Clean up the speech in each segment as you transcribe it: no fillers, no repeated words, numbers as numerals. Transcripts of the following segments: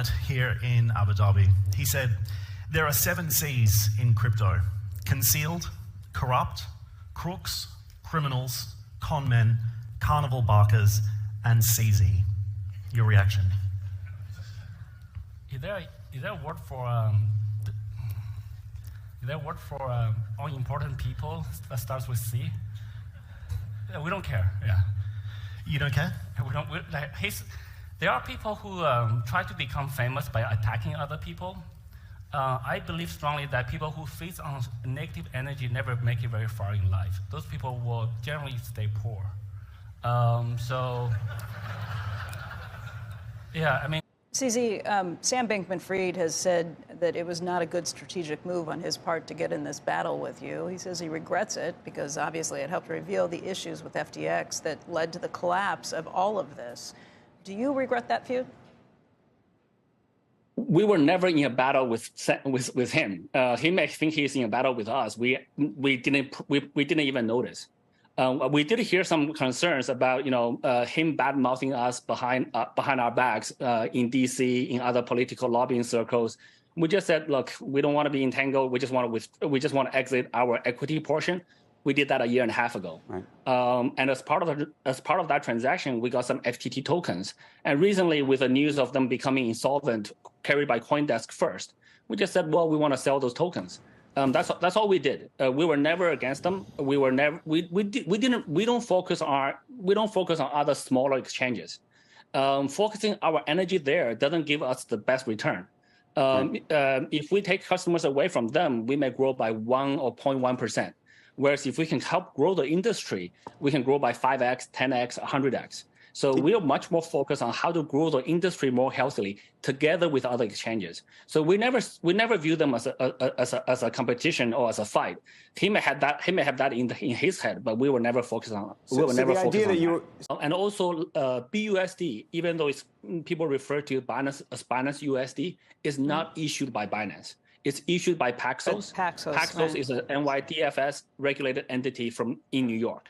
here in Abu Dhabi. He said, there are 7 C's in crypto: concealed, corrupt, crooks, criminals, con men, carnival barkers, and CZ. Your reaction? Is there a word for all important people that starts with C? Yeah, we don't care. Yeah. You don't care? There are people who try to become famous by attacking other people. I believe strongly that people who feed on negative energy never make it very far in life. Those people will generally stay poor. Yeah, I mean. CZ, Sam Bankman-Fried has said that it was not a good strategic move on his part to get in this battle with you. He says he regrets it because obviously it helped reveal the issues with FTX that led to the collapse of all of this. Do you regret that feud? We were never in a battle with him. He may think he's in a battle with us. We didn't even notice. We did hear some concerns about him bad mouthing us behind our backs in DC, in other political lobbying circles. We just said, look, we don't want to be entangled. We just want to exit our equity portion. We did that a year and a half ago. Right. And as part of that transaction, we got some FTT tokens. And recently, with the news of them becoming insolvent, carried by CoinDesk first, we just said, well, we want to sell those tokens. That's all we did. We were never against them. We don't focus on other smaller exchanges. Focusing our energy there doesn't give us the best return. If we take customers away from them, we may grow by 1 or 0.1%. Whereas if we can help grow the industry, we can grow by 5x, 10x, 100x. So we are much more focused on how to grow the industry more healthily together with other exchanges. So we never view them as a competition or as a fight. He may have that in his head, but we were never focused on. And also BUSD, even though people refer to Binance as Binance USD, is not issued by Binance. It's issued by Paxos. Paxos is an NYDFS regulated entity in New York.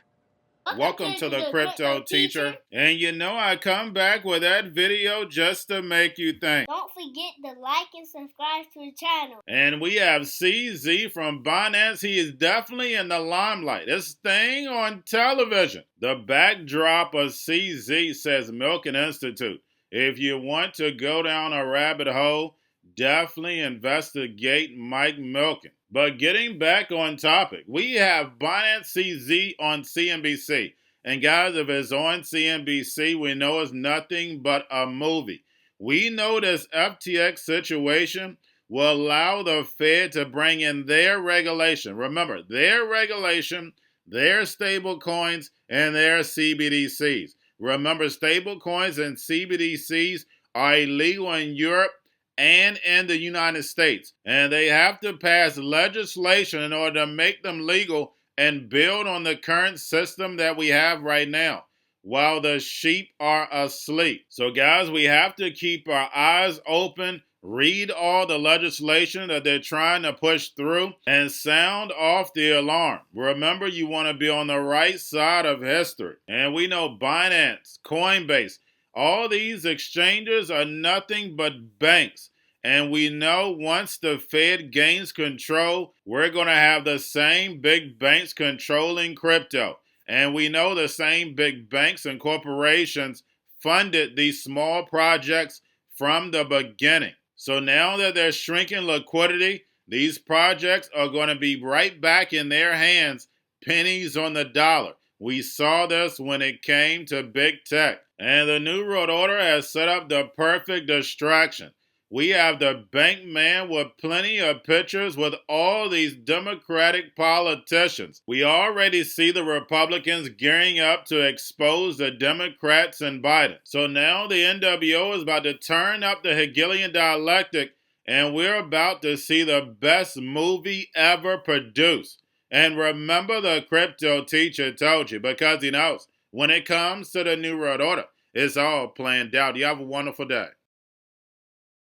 Welcome to the Crypto Teacher. And I come back with that video just to make you think. Don't forget to like and subscribe to the channel. And we have CZ from Binance. He is definitely in the limelight. This thing on television. The backdrop of CZ says Milken Institute. If you want to go down a rabbit hole, definitely investigate Mike Milken. But getting back on topic, we have Binance CZ on CNBC. And guys, if it's on CNBC, we know it's nothing but a movie. We know this FTX situation will allow the Fed to bring in their regulation. Remember, their regulation, their stable coins, and their CBDCs. Remember, stable coins and CBDCs are illegal in Europe and in the United States. And they have to pass legislation in order to make them legal and build on the current system that we have right now while the sheep are asleep. So guys, we have to keep our eyes open, read all the legislation that they're trying to push through, and sound off the alarm. Remember, you want to be on the right side of history. And we know Binance, Coinbase, all these exchanges are nothing but banks. And we know once the Fed gains control, we're going to have the same big banks controlling crypto. And we know the same big banks and corporations funded these small projects from the beginning. So now that they're shrinking liquidity, these projects are going to be right back in their hands, pennies on the dollar. We saw this when it came to big tech. And the New World Order has set up the perfect distraction. We have the bank man with plenty of pictures with all these Democratic politicians. We already see the Republicans gearing up to expose the Democrats and Biden. So now the NWO is about to turn up the Hegelian dialectic, and we're about to see the best movie ever produced. And remember, the Crypto Teacher told you, because he knows when it comes to the New World Order, it's all planned out. You have a wonderful day.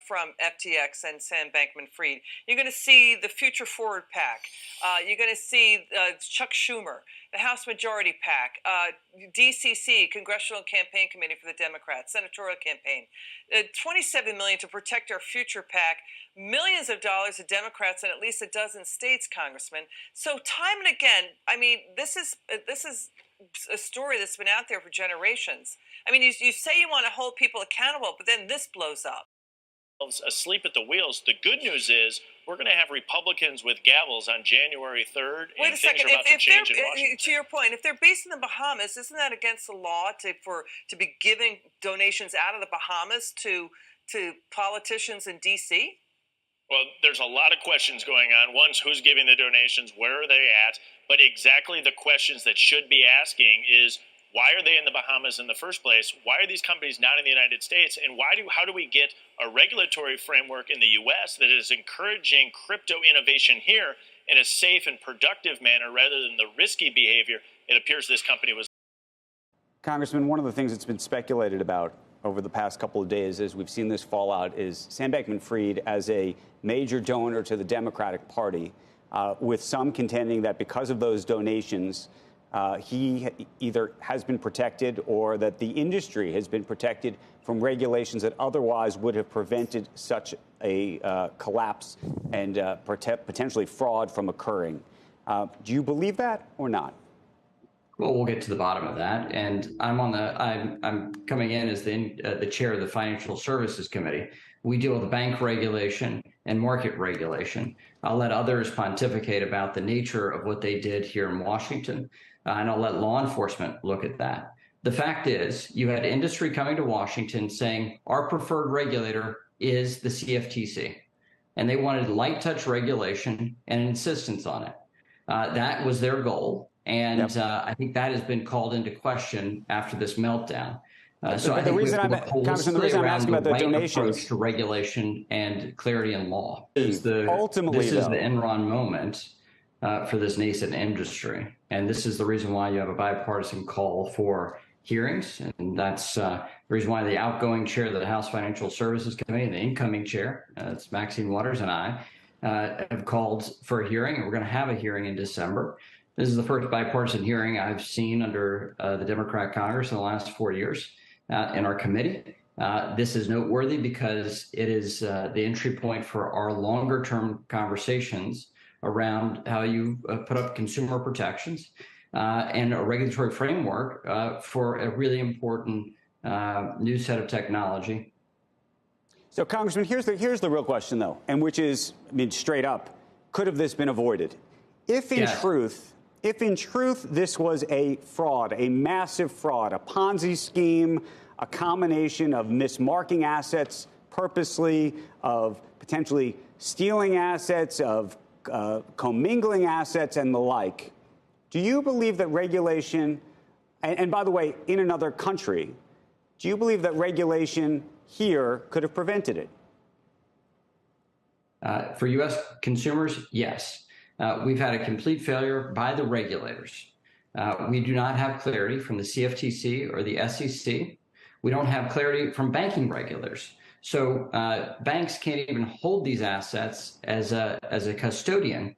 from FTX and Sam Bankman-Fried. You're going to see the Future Forward PAC. You're going to see Chuck Schumer, the House Majority PAC, DCC, Congressional Campaign Committee for the Democrats, Senatorial Campaign, $27 million to protect our future PAC, millions of dollars to Democrats in at least a dozen states, Congressman. So time and again, I mean, this is a story that's been out there for generations. I mean, you say you want to hold people accountable, but then this blows up. Asleep at the wheels. The good news is we're going to have Republicans with gavels on January 3rd. Wait and a second. Things are about to change in Washington. To your point, if they're based in the Bahamas, isn't that against the law to be giving donations out of the Bahamas to politicians in D.C.? Well, there's a lot of questions going on. One's who's giving the donations, where are they at? But exactly the questions that should be asking is, why are they in the Bahamas in the first place? Why are these companies not in the United States? And how do we get a regulatory framework in the U.S. that is encouraging crypto innovation here in a safe and productive manner rather than the risky behavior it appears this company was? Congressman, one of the things that's been speculated about over the past couple of days as we've seen this fallout is Sam Bankman-Fried as a major donor to the Democratic Party, with some contending that because of those donations, he either has been protected or that the industry has been protected from regulations that otherwise would have prevented such a collapse and potentially fraud from occurring. Do you believe that or not? Well, we'll get to the bottom of that, and I'm coming in as the chair of the Financial Services Committee. We deal with bank regulation and market regulation. I'll let others pontificate about the nature of what they did here in Washington, and I'll let law enforcement look at that. The fact is, you had industry coming to Washington saying our preferred regulator is the CFTC, and they wanted light touch regulation and an insistence on it. That was their goal. And Yep. I think that has been called into question after this meltdown. So the reason I'm asking about the donations to regulation and clarity in law is ultimately this is the Enron moment for this nascent industry, and this is the reason why you have a bipartisan call for hearings, and that's the reason why the outgoing chair of the House Financial Services Committee and the incoming chair, it's Maxine Waters and I, have called for a hearing, and we're going to have a hearing in December. This is the first bipartisan hearing I've seen under the Democrat Congress in the last 4 years in our committee. This is noteworthy because it is the entry point for our longer-term conversations around how you put up consumer protections and a regulatory framework for a really important new set of technology. So, Congressman, here's the real question, though, and which is, I mean, straight up, could have this been avoided? If in truth this was a fraud, a massive fraud, a Ponzi scheme, a combination of mismarking assets purposely, of potentially stealing assets, of commingling assets and the like, do you believe that regulation, and by the way, in another country, do you believe that regulation here could have prevented it? For U.S. consumers, yes. We've had a complete failure by the regulators. We do not have clarity from the CFTC or the SEC. We don't have clarity from banking regulators. So banks can't even hold these assets as a custodian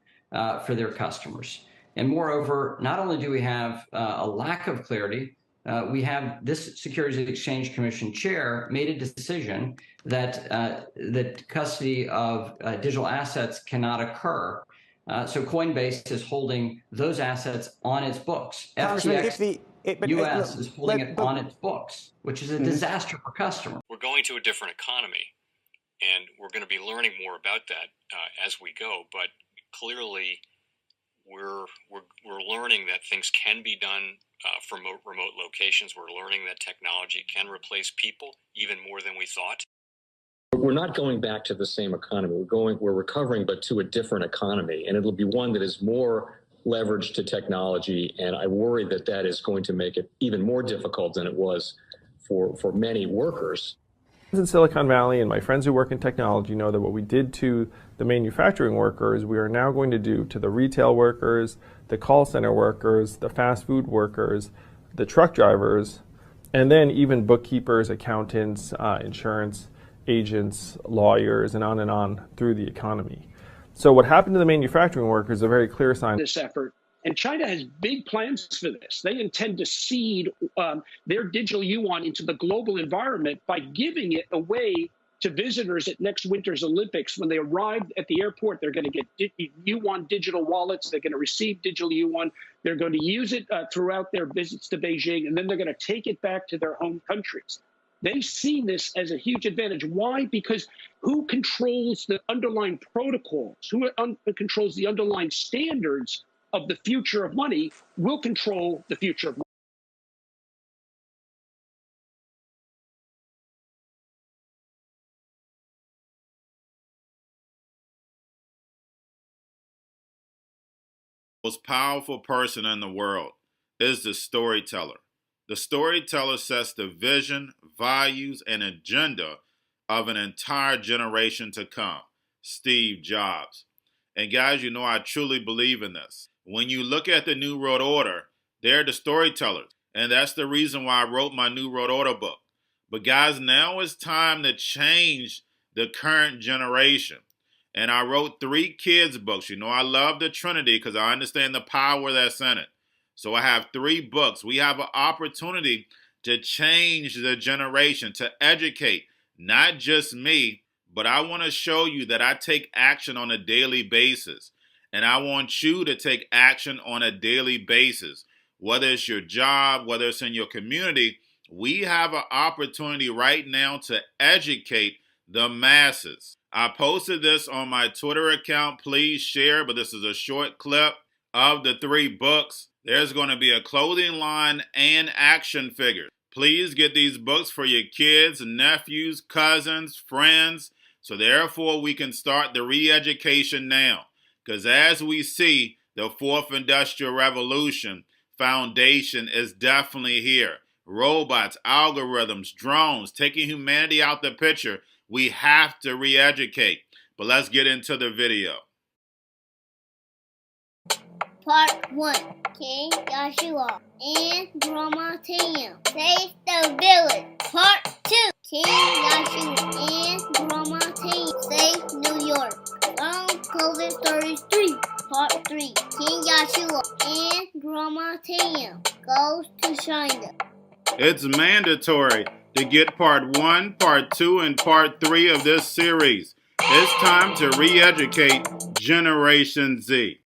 for their customers. And moreover, not only do we have a lack of clarity, we have this Securities and Exchange Commission chair made a decision that that custody of digital assets cannot occur. So Coinbase is holding those assets on its books. FTX U.S. is holding it on its books, which is a disaster for customers. We're going to a different economy, and we're going to be learning more about that as we go. But clearly, we're learning that things can be done from remote locations. We're learning that technology can replace people even more than we thought. We're not going back to the same economy. We're recovering, but to a different economy, and it'll be one that is more leveraged to technology. And I worry that that is going to make it even more difficult than it was for many workers. In Silicon Valley, and my friends who work in technology know that what we did to the manufacturing workers, we are now going to do to the retail workers, the call center workers, the fast food workers, the truck drivers, and then even bookkeepers, accountants, insurance, agents, lawyers, and on through the economy. So what happened to the manufacturing workers is a very clear sign. This effort. And China has big plans for this. They intend to seed their digital yuan into the global environment by giving it away to visitors at next winter's Olympics. When they arrive at the airport, they're going to get yuan digital wallets. They're going to receive digital yuan. They're going to use it throughout their visits to Beijing, and then they're going to take it back to their home countries. They see this as a huge advantage. Why? Because who controls the underlying protocols, who controls the underlying standards of the future of money will control the future of money. Most powerful person in the world is the storyteller. The storyteller sets the vision, values, and agenda of an entire generation to come. Steve Jobs. And guys, you know I truly believe in this. When you look at the New World Order, they're the storytellers. And that's the reason why I wrote my New World Order book. But guys, now it's time to change the current generation. And I wrote 3 kids' books. You know, I love the Trinity because I understand the power that's in it. So I have 3 books. We have an opportunity to change the generation, to educate, not just me, but I want to show you that I take action on a daily basis. And I want you to take action on a daily basis. Whether it's your job, whether it's in your community, we have an opportunity right now to educate the masses. I posted this on my Twitter account. Please share, but this is a short clip of the 3 books. There's going to be a clothing line and action figures. Please get these books for your kids, nephews, cousins, friends, so therefore we can start the re-education now. Because as we see, the 4th Industrial Revolution foundation is definitely here. Robots, algorithms, drones, taking humanity out the picture. We have to re-educate. But let's get into the video. Part 1. King Joshua and Grandma Tam save the village. Part 2. King Joshua and Grandma Tam save New York from COVID-33. Part 3. King Joshua and Grandma Tam goes to China. It's mandatory to get part 1, part 2, and part 3 of this series. It's time to re-educate Generation Z.